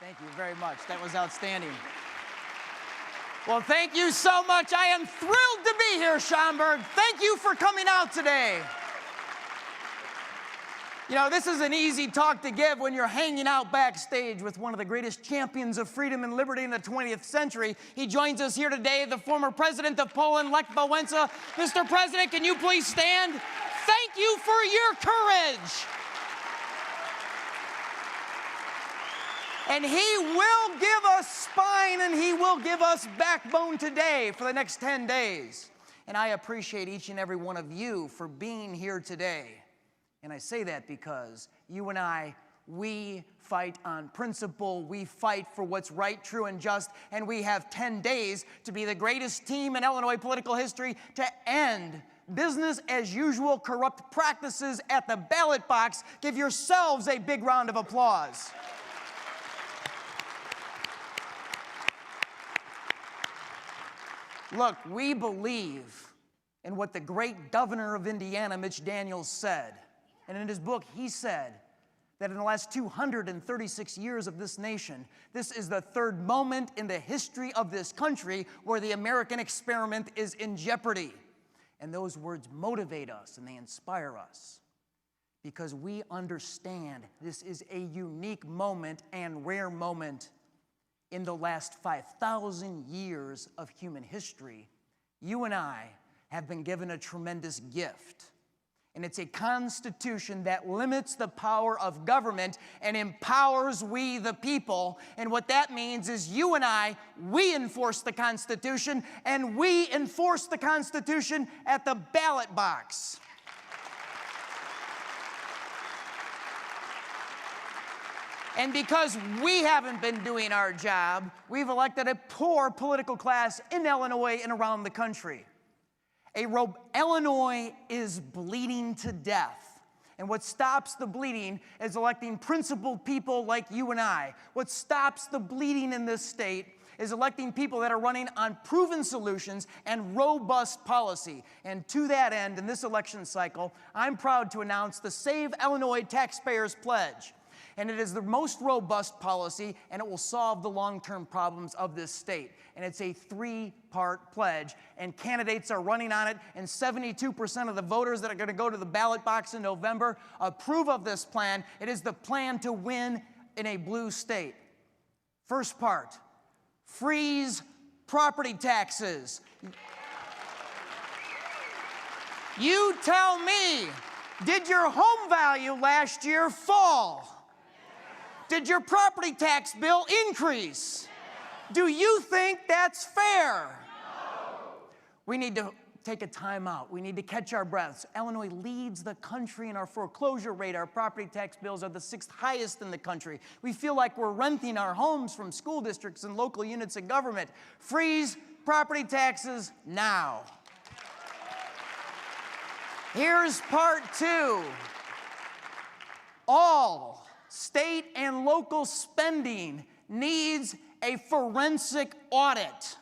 Thank you very much. That was outstanding. Well, thank you so much. I am thrilled to be here, Schaumburg. Thank you for coming out today. You know, this is an easy talk to give when you're hanging out backstage with one of the greatest champions of freedom and liberty in the 20th century. He joins us here today, the former president of Poland, Lech Wałęsa. Mr. President, can you please stand? Thank you for your courage. And he will give us spine and he will give us backbone today for the next 10 days. And I appreciate each and every one of you for being here today. And I say that because you and I, we fight on principle, we fight for what's right, true, and just, and we have 10 days to be the greatest team in Illinois political history to end business as usual corrupt practices at the ballot box. Give yourselves a big round of applause. Look, we believe in what the great governor of Indiana, Mitch Daniels, said. And in his book, he said that in the last 236 years of this nation, this is the third moment in the history of this country where the American experiment is in jeopardy. And those words motivate us and they inspire us because we understand this is a unique moment and rare moment in the last 5,000 years of human history. You and I have been given a tremendous gift. And it's a constitution that limits the power of government and empowers we the people. And what that means is you and I, we enforce the Constitution, and we enforce the Constitution at the ballot box. And because we haven't been doing our job, we've elected a poor political class in Illinois and around the country. Illinois is bleeding to death. And what stops the bleeding is electing principled people like you and I. What stops the bleeding in this state is electing people that are running on proven solutions and robust policy. And to that end, in this election cycle, I'm proud to announce the Save Illinois Taxpayers Pledge. And it is the most robust policy, and it will solve the long-term problems of this state. And it's a three-part pledge, and candidates are running on it, and 72% of the voters that are going to go to the ballot box in November approve of this plan. It is the plan to win in a blue state. First part, freeze property taxes. You tell me, did your home value last year fall? Did your property tax bill increase? Do you think that's fair? No. We need to take a time out. We need to catch our breaths. Illinois leads the country in our foreclosure rate. Our property tax bills are the 6th highest in the country. We feel like we're renting our homes from school districts and local units of government. Freeze property taxes now. Here's part 2. All state and local spending needs a forensic audit.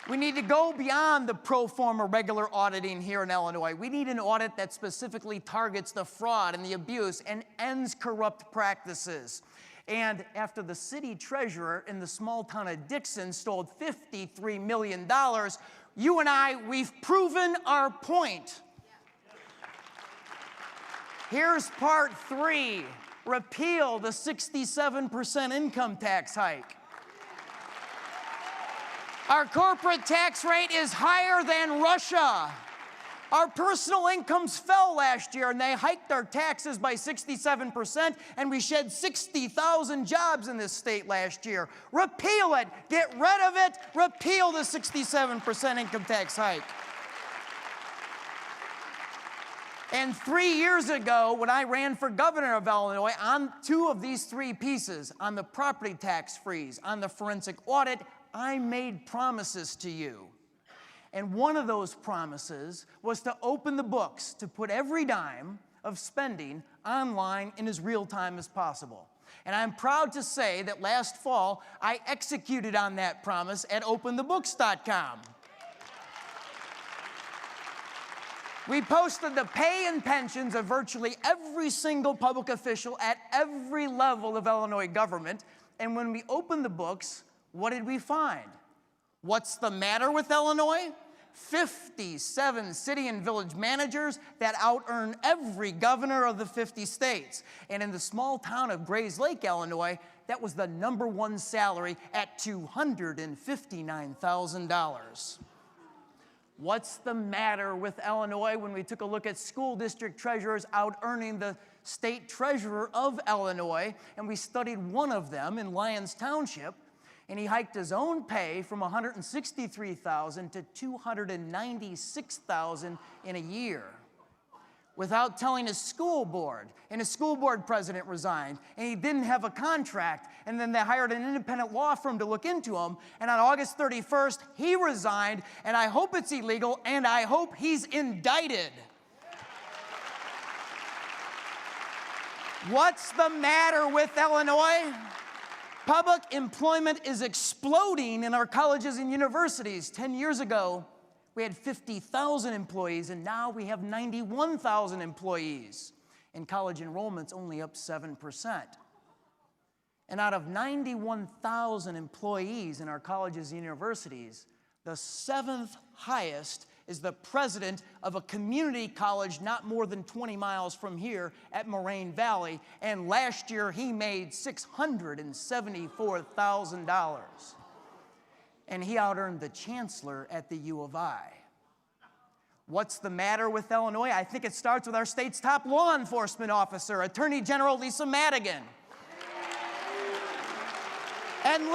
We need to go beyond the pro forma regular auditing here in Illinois. We need an audit that specifically targets the fraud and the abuse and ends corrupt practices. And after the city treasurer in the small town of Dixon stole $53 million, you and I, we've proven our point. Here's part 3, repeal the 67% income tax hike. Our corporate tax rate is higher than Russia. Our personal incomes fell last year, and they hiked our taxes by 67%, and we shed 60,000 jobs in this state last year. Repeal it. Get rid of it. Repeal the 67% income tax hike. And 3 years ago, when I ran for governor of Illinois, on 2 of these 3 pieces, on the property tax freeze, on the forensic audit, I made promises to you. And one of those promises was to open the books, to put every dime of spending online in as real time as possible. And I'm proud to say that last fall, I executed on that promise at openthebooks.com. We posted the pay and pensions of virtually every single public official at every level of Illinois government. And when we opened the books, what did we find? What's the matter with Illinois? 57 city and village managers that out-earn every governor of the 50 states. And in the small town of Grays Lake, Illinois, that was the #1 salary at $259,000. What's the matter with Illinois when we took a look at school district treasurers out-earning the state treasurer of Illinois, and we studied one of them in Lyons Township, and he hiked his own pay from $163,000 to $296,000 in a year without telling his school board, and his school board president resigned, and he didn't have a contract, and then they hired an independent law firm to look into him, and on August 31st, he resigned, and I hope it's illegal, and I hope he's indicted. What's the matter with Illinois? Public employment is exploding in our colleges and universities. 10 years ago, we had 50,000 employees, and now we have 91,000 employees. And college enrollment's only up 7%. And out of 91,000 employees in our colleges and universities, the 7th highest is the president of a community college not more than 20 miles from here at Moraine Valley, and last year he made $674,000. And he out-earned the chancellor at the U of I. What's the matter with Illinois? I think it starts with our state's top law enforcement officer, Attorney General Lisa Madigan. And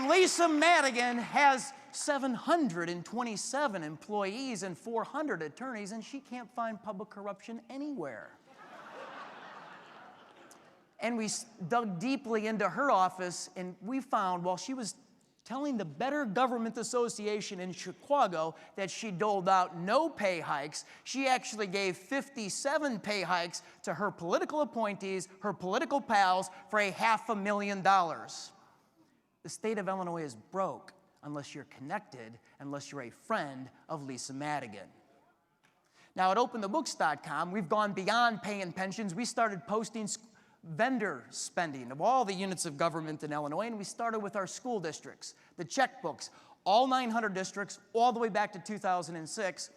Lisa Madigan has 727 employees and 400 attorneys, and she can't find public corruption anywhere. And we dug deeply into her office, and we found while she was telling the Better Government Association in Chicago that she doled out no pay hikes, she actually gave 57 pay hikes to her political appointees, her political pals, for $500,000. The state of Illinois is broke unless you're connected, unless you're a friend of Lisa Madigan. Now, at OpenTheBooks.com, we've gone beyond pay and pensions. We started posting vendor spending of all the units of government in Illinois, and we started with our school districts, the checkbooks, all 900 districts, all the way back to 2006.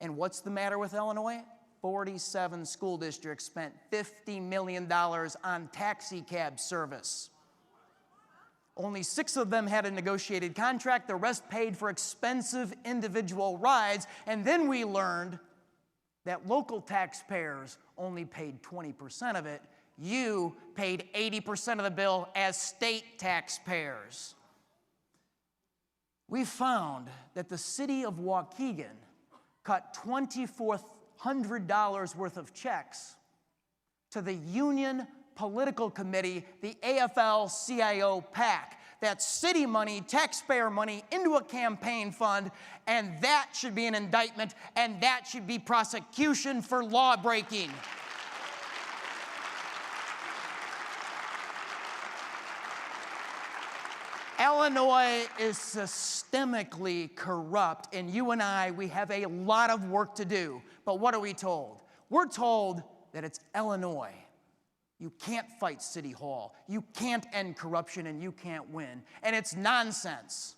And what's the matter with Illinois? 47 school districts spent $50 million on taxi cab service. Only 6 of them had a negotiated contract. The rest paid for expensive individual rides. And then we learned that local taxpayers only paid 20% of it. You paid 80% of the bill as state taxpayers. We found that the city of Waukegan cut $2,400 worth of checks to the Union Political Committee, the AFL-CIO PAC. That's city money, taxpayer money, into a campaign fund, and that should be an indictment, and that should be prosecution for law breaking. Illinois is systemically corrupt, and you and I, we have a lot of work to do. But what are we told? We're told that it's Illinois. You can't fight City Hall. You can't end corruption, and you can't win. And it's nonsense.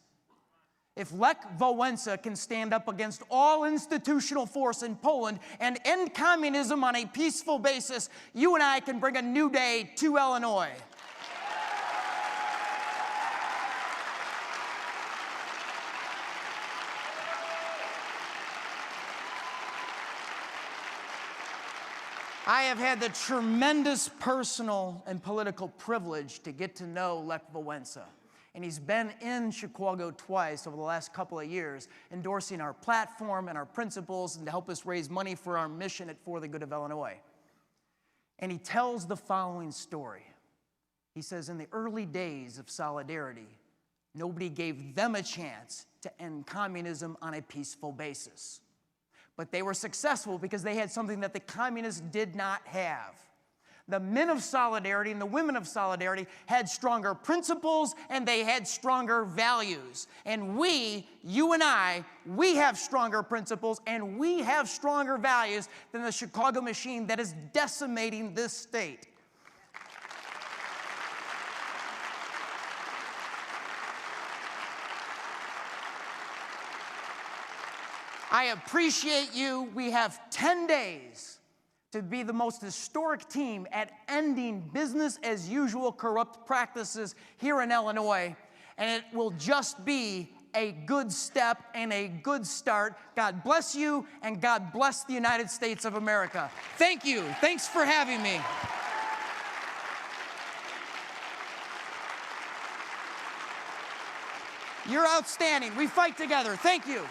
If Lech Wałęsa can stand up against all institutional force in Poland and end communism on a peaceful basis, you and I can bring a new day to Illinois. I have had the tremendous personal and political privilege to get to know Lech Wałęsa. And he's been in Chicago twice over the last couple of years, endorsing our platform and our principles and to help us raise money for our mission at For the Good of Illinois. And he tells the following story. He says, in the early days of Solidarity, nobody gave them a chance to end communism on a peaceful basis. But they were successful because they had something that the communists did not have. The men of solidarity and the women of solidarity had stronger principles and they had stronger values. And we, you and I, we have stronger principles and we have stronger values than the Chicago machine that is decimating this state. I appreciate you. We have 10 days to be the most historic team at ending business as usual corrupt practices here in Illinois, and it will just be a good step and a good start. God bless you, and God bless the United States of America. Thank you. Thanks for having me. You're outstanding. We fight together. Thank you.